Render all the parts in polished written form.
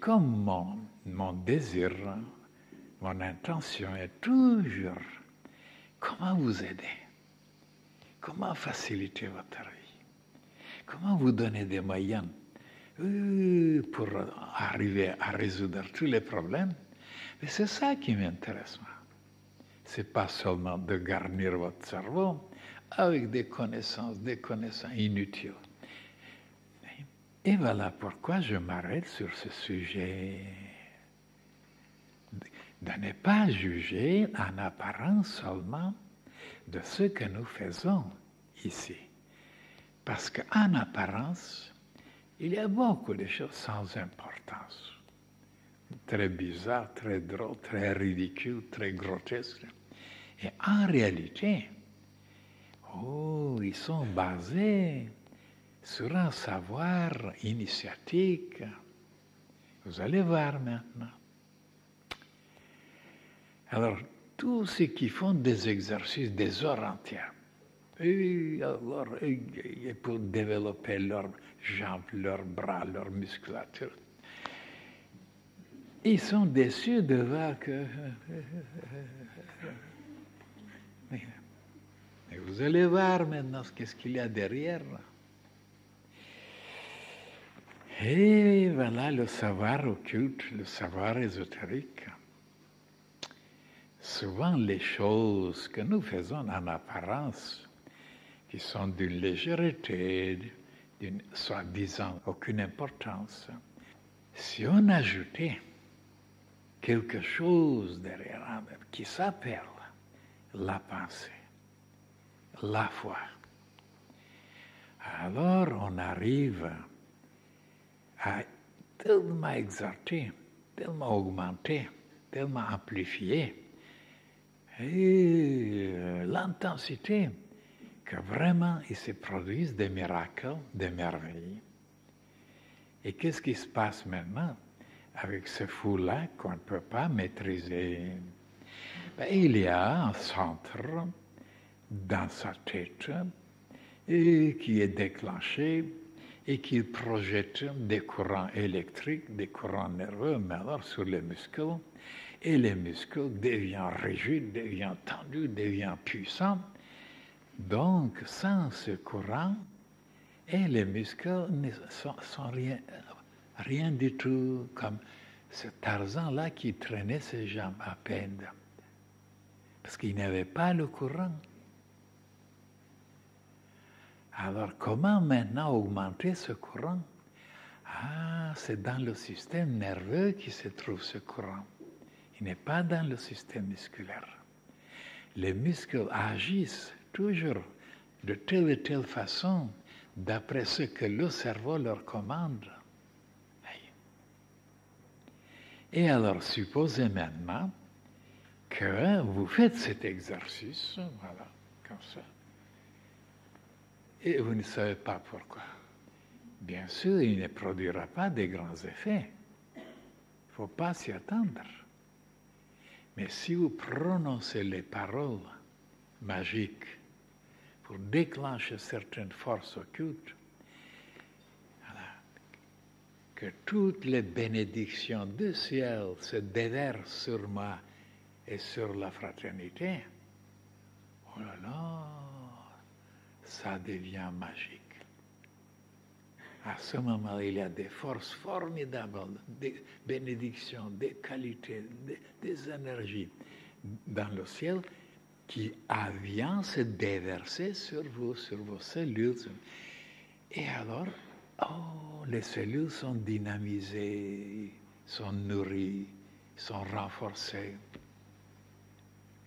comme mon désir, mon intention est toujours comment vous aider, comment faciliter votre vie, comment vous donner des moyens pour arriver à résoudre tous les problèmes. Mais c'est ça qui m'intéresse, moi. C'est pas seulement de garnir votre cerveau avec des connaissances inutiles. Et voilà pourquoi je m'arrête sur ce sujet. De ne pas juger en apparence seulement de ce que nous faisons ici. Parce qu'en apparence, il y a beaucoup de choses sans importance. Très bizarres, très drôles, très ridicules, très grotesques. Et en réalité, ils sont basés sur un savoir initiatique. Vous allez voir maintenant. Alors, tous ceux qui font des exercices des heures entières, et pour développer leurs jambes, leurs bras, leur musculature, ils sont déçus de voir que... Et vous allez voir maintenant qu'est-ce qu'il y a derrière. Et voilà le savoir occulte, le savoir ésotérique. Souvent, les choses que nous faisons en apparence, qui sont d'une légèreté, d'une soi-disant aucune importance, si on ajoutait quelque chose derrière qui s'appelle la pensée, la foi, alors on arrive à tellement exalter, tellement augmenter, tellement amplifier l'intensité que vraiment il se produisent des miracles, des merveilles. Et qu'est-ce qui se passe maintenant avec ce fou-là qu'on ne peut pas maîtriser? Il y a un centre dans sa tête qui est déclenché et qui projette des courants électriques, des courants nerveux, mais alors sur les muscles, et les muscles deviennent rigides, deviennent tendus, deviennent puissants. Donc, sans ce courant, et les muscles ne sont rien du tout, comme ce Tarzan-là qui traînait ses jambes à peine, parce qu'il n'avait pas le courant. Alors, comment maintenant augmenter ce courant? C'est dans le système nerveux qui se trouve ce courant. Il n'est pas dans le système musculaire. Les muscles agissent toujours de telle et telle façon d'après ce que le cerveau leur commande. Et alors, supposez maintenant que vous faites cet exercice, voilà, comme ça, et vous ne savez pas pourquoi. Bien sûr, il ne produira pas de grands effets. Il ne faut pas s'y attendre. Mais si vous prononcez les paroles magiques pour déclencher certaines forces occultes, voilà, que toutes les bénédictions du ciel se déversent sur moi et sur la fraternité, oh là là, ça devient magique. À ce moment, il y a des forces formidables, des bénédictions, des qualités, des énergies dans le ciel qui viennent se déverser sur vous, sur vos cellules. Et alors, les cellules sont dynamisées, sont nourries, sont renforcées.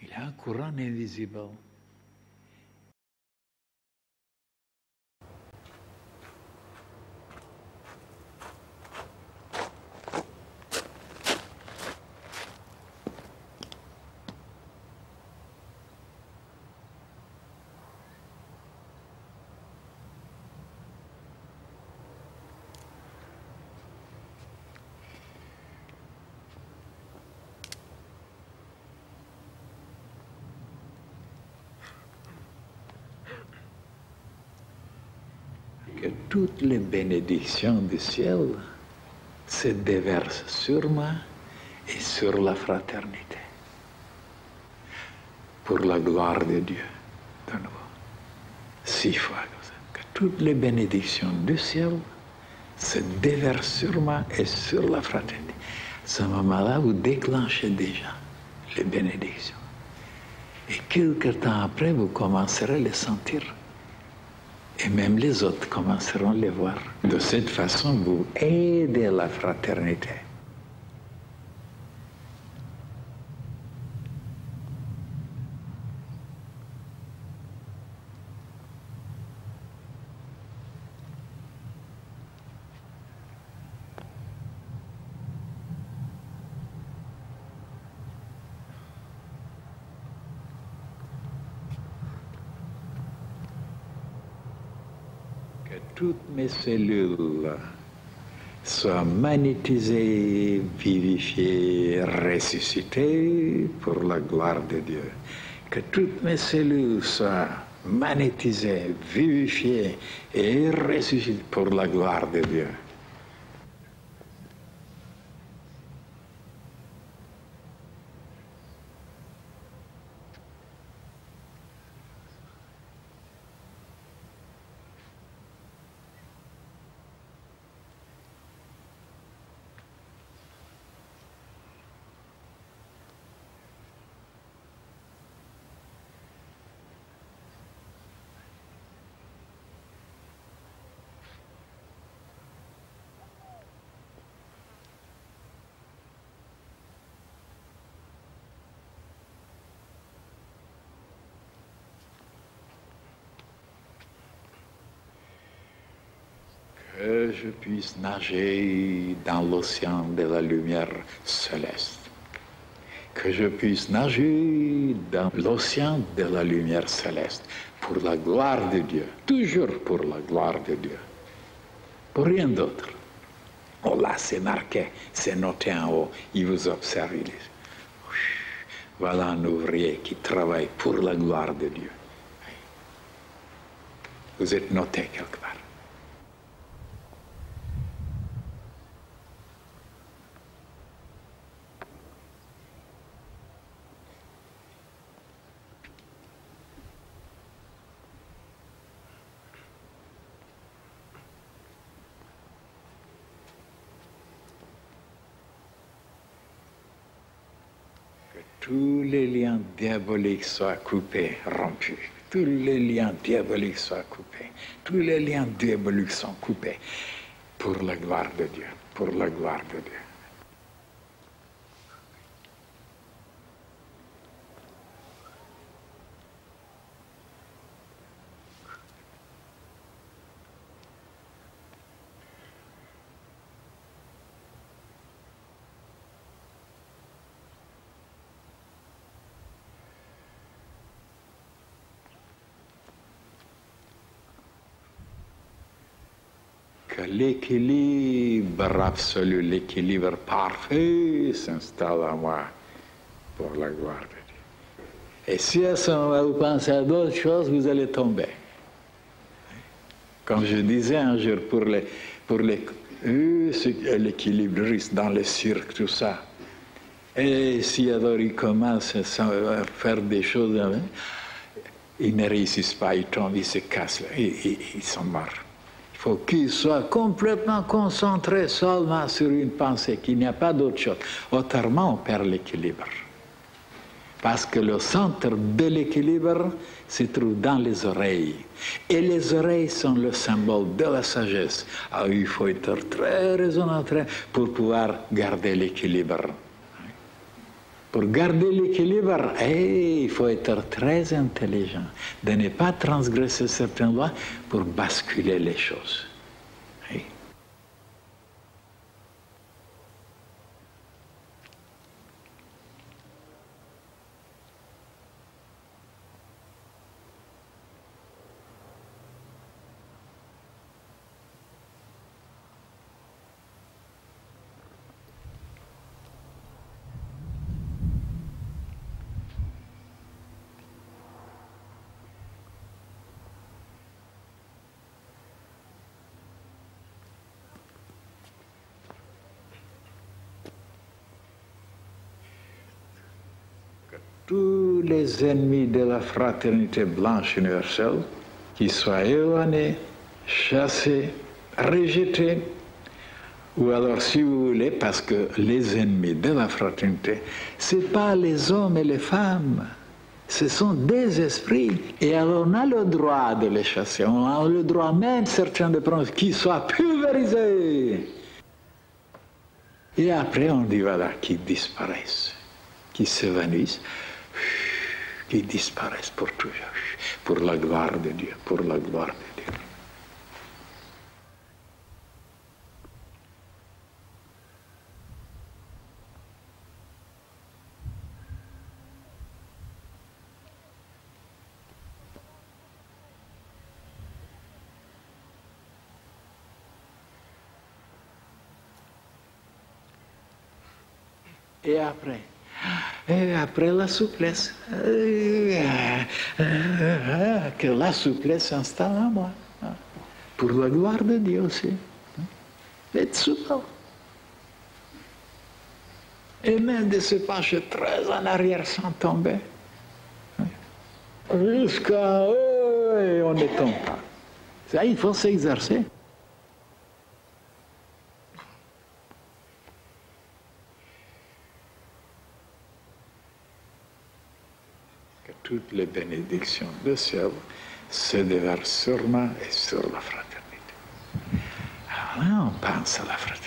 Il y a un courant invisible. Que toutes les bénédictions du ciel se déverse sur moi et sur la fraternité. Pour la gloire de Dieu, de nouveau. 6 fois comme ça. Que toutes les bénédictions du ciel se déversent sur moi et sur la fraternité. À ce moment-là, vous déclenchez déjà les bénédictions. Et quelque temps après, vous commencerez à les sentir. Et même les autres commenceront à les voir. De cette façon, vous aidez la fraternité. Que toutes mes cellules soient magnétisées, vivifiées, ressuscitées pour la gloire de Dieu. Que toutes mes cellules soient magnétisées, vivifiées et ressuscitées pour la gloire de Dieu. Que je puisse nager dans l'océan de la lumière céleste. Que je puisse nager dans l'océan de la lumière céleste pour la gloire de Dieu, toujours pour la gloire de Dieu, pour rien d'autre. Oh là, c'est marqué, c'est noté en haut, il vous observe. Il dit, voilà un ouvrier qui travaille pour la gloire de Dieu. Vous êtes noté quelque part. Tous les liens diaboliques soient coupés, rompus. Tous les liens diaboliques soient coupés. Tous les liens diaboliques sont coupés pour la gloire de Dieu, pour la gloire de Dieu. Que l'équilibre absolu, l'équilibre parfait s'installe en moi pour la gloire de Dieu. Et si à ce moment vous pensez à d'autres choses, vous allez tomber. Comme je disais un jour pour l'équilibriste dans le cirque, tout ça. Et si alors ils commencent à faire des choses, ils ne réussissent pas, ils tombent, ils se cassent, ils sont morts. Il faut qu'il soit complètement concentré seulement sur une pensée, qu'il n'y a pas d'autre chose. Autrement, on perd l'équilibre. Parce que le centre de l'équilibre se trouve dans les oreilles. Et les oreilles sont le symbole de la sagesse. Alors, il faut être très raisonnant pour pouvoir garder l'équilibre. Pour garder l'équilibre, il faut être très intelligent, de ne pas transgresser certaines lois pour basculer les choses. tous les ennemis de la fraternité blanche universelle, qu'ils soient éloignés, chassés, rejetés, ou alors, si vous voulez, parce que les ennemis de la fraternité, ce n'est pas les hommes et les femmes, ce sont des esprits. Et alors, on a le droit de les chasser, on a le droit même, certains de prendre, qu'ils soient pulvérisés. Et après, on dit, voilà, qu'ils disparaissent, qu'ils s'évanouissent, qu'ils disparaissent pour toujours, pour la gloire de Dieu, pour la gloire de Dieu. Et après la souplesse, que la souplesse s'installe en moi, pour la gloire de Dieu aussi. Être souple. Et même de se pencher très en arrière sans tomber. Jusqu'à on ne tombe pas. Ça, il faut s'exercer. Toutes les bénédictions du ciel se déversent sur moi et sur la fraternité. Alors là, on pense à la fraternité.